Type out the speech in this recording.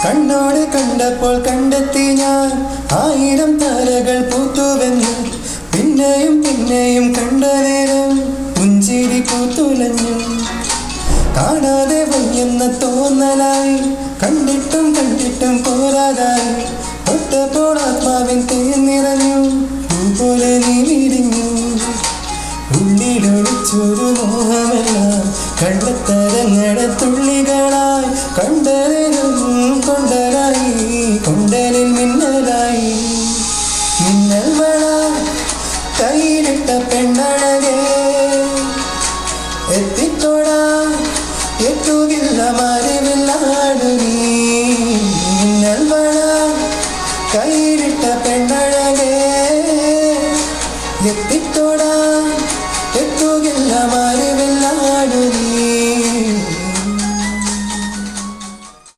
കണ്ണോട് കണ്ടപ്പോൾ കണ്ടെത്തി ഞാൻ 1000 താരകൾ പൂത്തുവെന്നു. പിന്നെയും പിന്നെയും കണ്ട നേരം പുഞ്ചിരി പൂത്തുലഞ്ഞു. കാണാതെ വയ്യെന്ന തോന്നലായി, കണ്ടിട്ടും കണ്ടിട്ടും പോരാതായി. തൊട്ടപ്പോൾ ആത്മാവിൻ തേൻ നിറഞ്ഞു, പൂപോലെ നീ വിരിഞ്ഞു. ഉള്ളിലൊളിച്ചൊരു മോഹമെല്ലാം കള്ളത്തരങ്ങട തുള്ളികളായി കണ്ടത്